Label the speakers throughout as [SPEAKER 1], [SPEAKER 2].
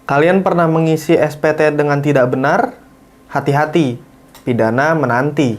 [SPEAKER 1] Kalian pernah mengisi SPT dengan tidak benar? Hati-hati, pidana menanti.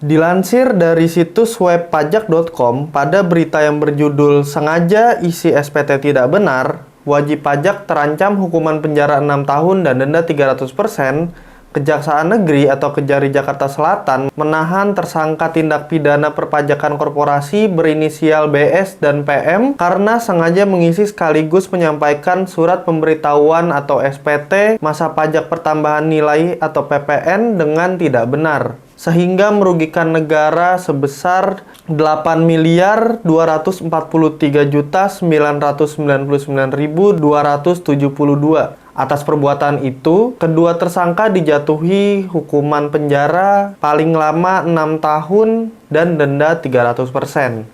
[SPEAKER 1] Dilansir dari situs web pajak.com, pada berita yang berjudul "Sengaja isi SPT tidak benar, wajib pajak terancam hukuman penjara 6 tahun dan denda 300%", Kejaksaan Negeri atau Kejari Jakarta Selatan menahan tersangka tindak pidana perpajakan korporasi berinisial BS dan PM karena sengaja mengisi sekaligus menyampaikan surat pemberitahuan atau SPT masa pajak pertambahan nilai atau PPN dengan tidak benar, sehingga merugikan negara sebesar 8.243.999.272. Atas perbuatan itu, kedua tersangka dijatuhi hukuman penjara paling lama 6 tahun dan denda 300%.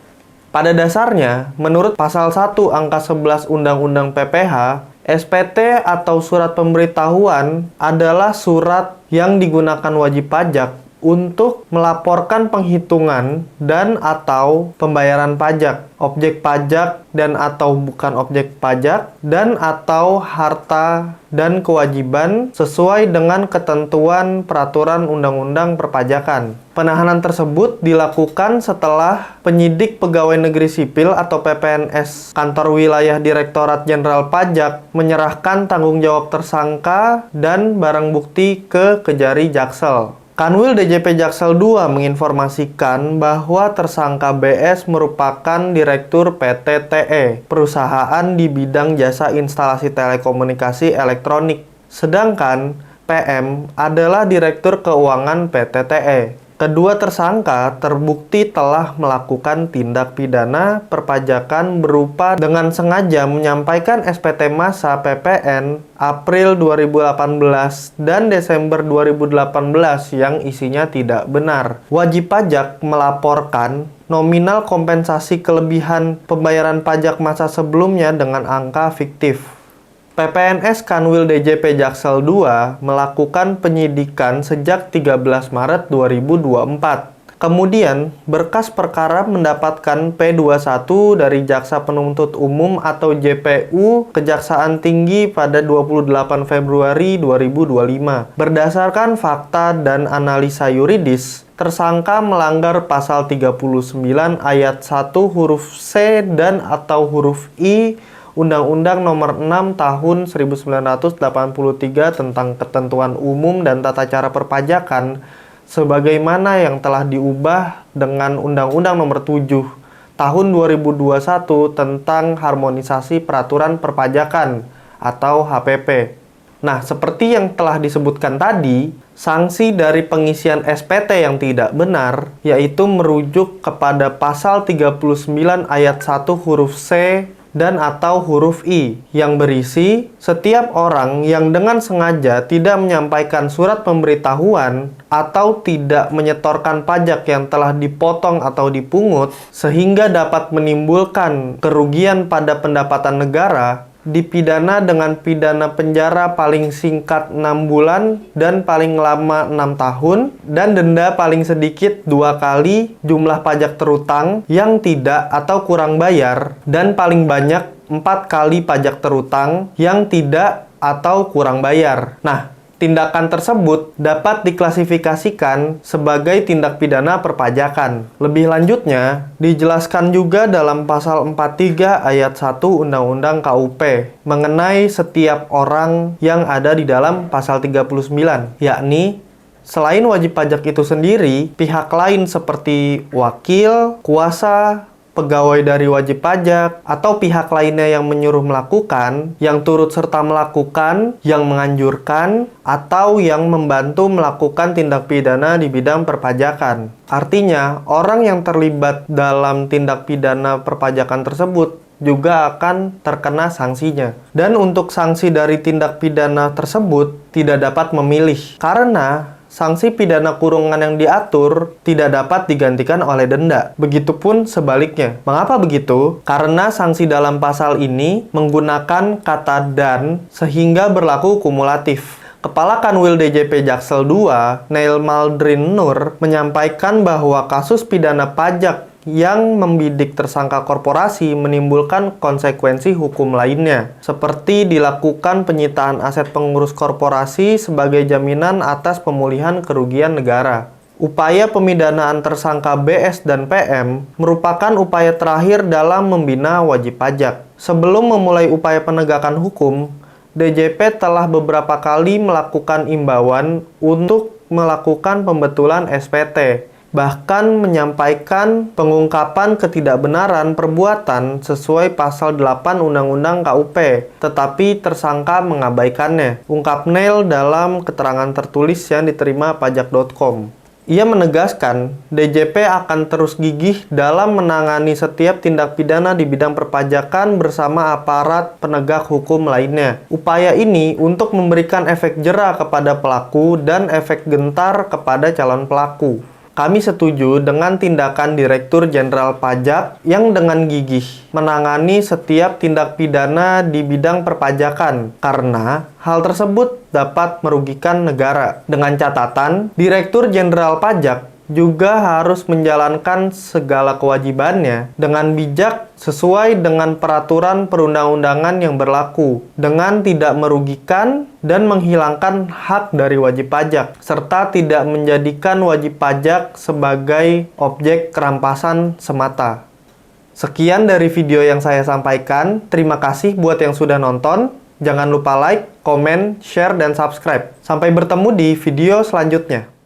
[SPEAKER 1] Pada dasarnya, menurut pasal 1 angka 11 Undang-Undang PPH, SPT atau surat pemberitahuan adalah surat yang digunakan wajib pajak untuk melaporkan penghitungan dan atau pembayaran pajak, objek pajak dan atau bukan objek pajak, dan atau harta dan kewajiban sesuai dengan ketentuan peraturan undang-undang perpajakan. Penahanan tersebut dilakukan setelah penyidik pegawai negeri sipil atau PPNS Kantor Wilayah Direktorat Jenderal Pajak menyerahkan tanggung jawab tersangka dan barang bukti ke Kejari Jaksel. Kanwil DJP Jaksel II menginformasikan bahwa tersangka BS merupakan Direktur PT TE, perusahaan di bidang jasa instalasi telekomunikasi elektronik. Sedangkan PM adalah Direktur Keuangan PT TE. Kedua tersangka terbukti telah melakukan tindak pidana perpajakan berupa dengan sengaja menyampaikan SPT masa PPN April 2018 dan Desember 2018 yang isinya tidak benar. Wajib pajak melaporkan nominal kompensasi kelebihan pembayaran pajak masa sebelumnya dengan angka fiktif. PPNS Kanwil DJP Jaksel II melakukan penyidikan sejak 13 Maret 2024. Kemudian, berkas perkara mendapatkan P21 dari Jaksa Penuntut Umum atau JPU Kejaksaan Tinggi pada 28 Februari 2025. Berdasarkan fakta dan analisa yuridis, tersangka melanggar pasal 39 ayat 1 huruf C dan atau huruf I Undang-Undang Nomor 6 Tahun 1983 tentang Ketentuan Umum dan Tata Cara Perpajakan sebagaimana yang telah diubah dengan Undang-Undang Nomor 7 Tahun 2021 tentang Harmonisasi Peraturan Perpajakan atau HPP. Nah, seperti yang telah disebutkan tadi, sanksi dari pengisian SPT yang tidak benar yaitu merujuk kepada pasal 39 ayat 1 huruf C dan atau huruf I yang berisi setiap orang yang dengan sengaja tidak menyampaikan surat pemberitahuan atau tidak menyetorkan pajak yang telah dipotong atau dipungut sehingga dapat menimbulkan kerugian pada pendapatan negara dipidana dengan pidana penjara paling singkat 6 bulan dan paling lama 6 tahun dan denda paling sedikit 2 kali jumlah pajak terutang yang tidak atau kurang bayar dan paling banyak 4 kali pajak terutang yang tidak atau kurang bayar. Nah, tindakan tersebut dapat diklasifikasikan sebagai tindak pidana perpajakan. Lebih lanjutnya, dijelaskan juga dalam pasal 43 ayat 1 Undang-Undang KUP mengenai setiap orang yang ada di dalam pasal 39, yakni selain wajib pajak itu sendiri, pihak lain seperti wakil, kuasa, pegawai dari wajib pajak, atau pihak lainnya yang menyuruh melakukan, yang turut serta melakukan, yang menganjurkan, atau yang membantu melakukan tindak pidana di bidang perpajakan. Artinya, orang yang terlibat dalam tindak pidana perpajakan tersebut juga akan terkena sanksinya. Dan untuk sanksi dari tindak pidana tersebut tidak dapat memilih, karena sanksi pidana kurungan yang diatur tidak dapat digantikan oleh denda. Begitupun sebaliknya. Mengapa begitu? Karena sanksi dalam pasal ini menggunakan kata dan sehingga berlaku kumulatif. Kepala Kanwil DJP Jaksel II, Neil Maldrin Nur, menyampaikan bahwa kasus pidana pajak yang membidik tersangka korporasi menimbulkan konsekuensi hukum lainnya, seperti dilakukan penyitaan aset pengurus korporasi sebagai jaminan atas pemulihan kerugian negara. Upaya pemidanaan tersangka BS dan PM merupakan upaya terakhir dalam membina wajib pajak. Sebelum memulai upaya penegakan hukum, DJP telah beberapa kali melakukan imbauan untuk melakukan pembetulan SPT, bahkan menyampaikan pengungkapan ketidakbenaran perbuatan sesuai pasal 8 Undang-Undang KUP, tetapi tersangka mengabaikannya, ungkap Neil dalam keterangan tertulis yang diterima pajak.com. Ia menegaskan, DJP akan terus gigih dalam menangani setiap tindak pidana di bidang perpajakan bersama aparat penegak hukum lainnya. Upaya ini untuk memberikan efek jera kepada pelaku dan efek gentar kepada calon pelaku. Kami setuju dengan tindakan Direktur Jenderal Pajak yang dengan gigih menangani setiap tindak pidana di bidang perpajakan karena hal tersebut dapat merugikan negara. Dengan catatan, Direktur Jenderal Pajak juga harus menjalankan segala kewajibannya dengan bijak sesuai dengan peraturan perundang-undangan yang berlaku, dengan tidak merugikan dan menghilangkan hak dari wajib pajak, serta tidak menjadikan wajib pajak sebagai objek kerampasan semata. Sekian dari video yang saya sampaikan. Terima kasih buat yang sudah nonton. Jangan lupa like, komen, share, dan subscribe. Sampai bertemu di video selanjutnya.